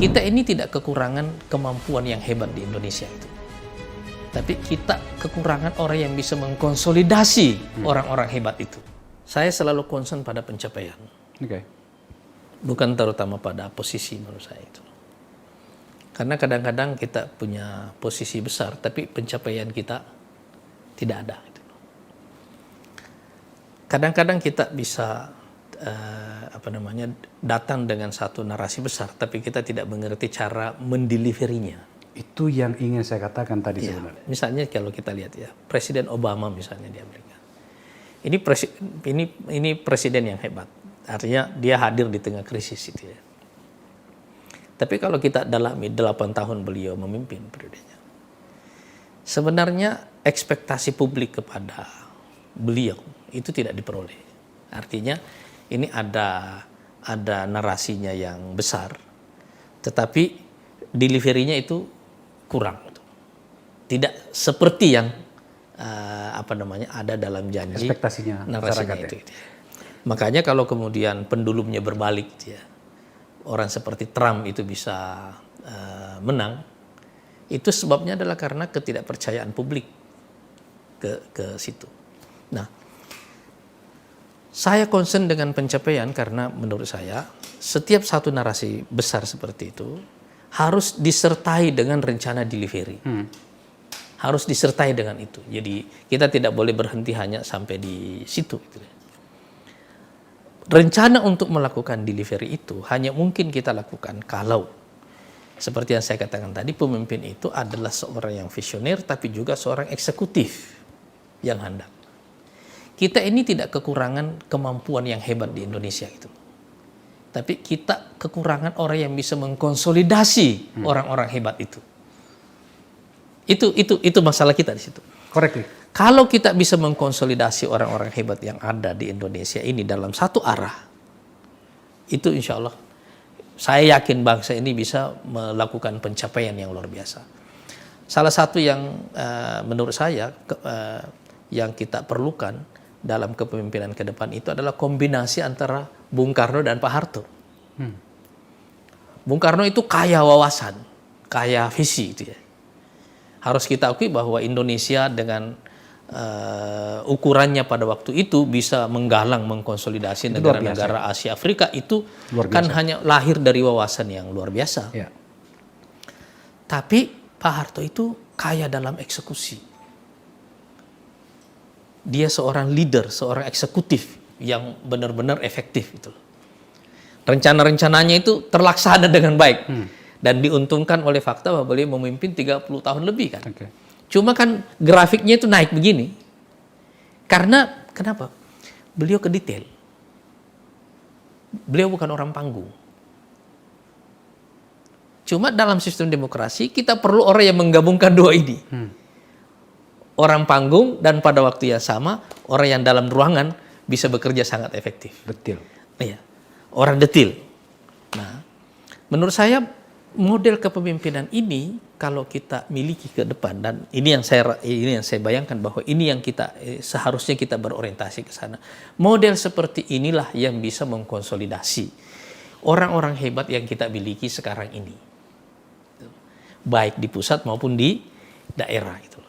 Kita ini tidak kekurangan kemampuan yang hebat di Indonesia itu. Tapi kita kekurangan orang yang bisa mengkonsolidasi orang-orang hebat itu. Saya selalu concern pada pencapaian. Bukan terutama pada posisi menurut saya itu. Karena kadang-kadang kita punya posisi besar, tapi pencapaian kita tidak ada. Kadang-kadang kita bisa datang dengan satu narasi besar, tapi kita tidak mengerti cara mendeliverinya. Itu yang ingin saya katakan tadi sebenarnya. Misalnya kalau kita lihat ya, Presiden Obama misalnya di Amerika. Ini presiden yang hebat. Artinya dia hadir di tengah krisis itu ya. Tapi kalau kita dalami 8 tahun beliau memimpin periodenya, sebenarnya ekspektasi publik kepada beliau itu tidak diperoleh. Artinya ini ada narasinya yang besar, tetapi deliverynya itu kurang. Tidak seperti yang ada dalam janji ekspektasinya narasinya itu. Makanya kalau kemudian pendulumnya berbalik, ya, orang seperti Trump itu bisa menang, itu sebabnya adalah karena ketidakpercayaan publik ke situ. Nah, saya concern dengan pencapaian karena menurut saya setiap satu narasi besar seperti itu harus disertai dengan rencana delivery. Harus disertai dengan itu. Jadi kita tidak boleh berhenti hanya sampai di situ. Rencana untuk melakukan delivery itu hanya mungkin kita lakukan kalau seperti yang saya katakan tadi, pemimpin itu adalah seorang yang visioner tapi juga seorang eksekutif yang handal. Kita ini tidak kekurangan kemampuan yang hebat di Indonesia itu. Tapi kita kekurangan orang yang bisa mengkonsolidasi orang-orang hebat itu. Itu masalah kita di situ. Correct. Kalau kita bisa mengkonsolidasi orang-orang hebat yang ada di Indonesia ini dalam satu arah, itu insya Allah saya yakin bangsa ini bisa melakukan pencapaian yang luar biasa. Salah satu yang menurut saya yang kita perlukan dalam kepemimpinan ke depan itu adalah kombinasi antara Bung Karno dan Pak Harto. Bung Karno itu kaya wawasan, kaya visi itu ya. Harus kita akui bahwa Indonesia dengan ukurannya pada waktu itu bisa menggalang, mengkonsolidasi negara-negara Asia Afrika itu kan hanya lahir dari wawasan yang luar biasa. Ya. Tapi Pak Harto itu kaya dalam eksekusi. Dia seorang leader, seorang eksekutif yang benar-benar efektif itu. Rencana-rencananya itu terlaksana dengan baik dan diuntungkan oleh fakta bahwa beliau memimpin 30 tahun lebih kan. Cuma kan grafiknya itu naik begini. Karena kenapa? Beliau ke detail. Beliau bukan orang panggung. Cuma dalam sistem demokrasi kita perlu orang yang menggabungkan dua ini. Orang panggung dan pada waktu yang sama orang yang dalam ruangan bisa bekerja sangat efektif. Detil. Iya. Orang detil. Nah, menurut saya model kepemimpinan ini kalau kita miliki ke depan, dan ini yang saya bayangkan bahwa ini yang kita seharusnya kita berorientasi ke sana. Model seperti inilah yang bisa mengkonsolidasi orang-orang hebat yang kita miliki sekarang ini, baik di pusat maupun di daerah itu.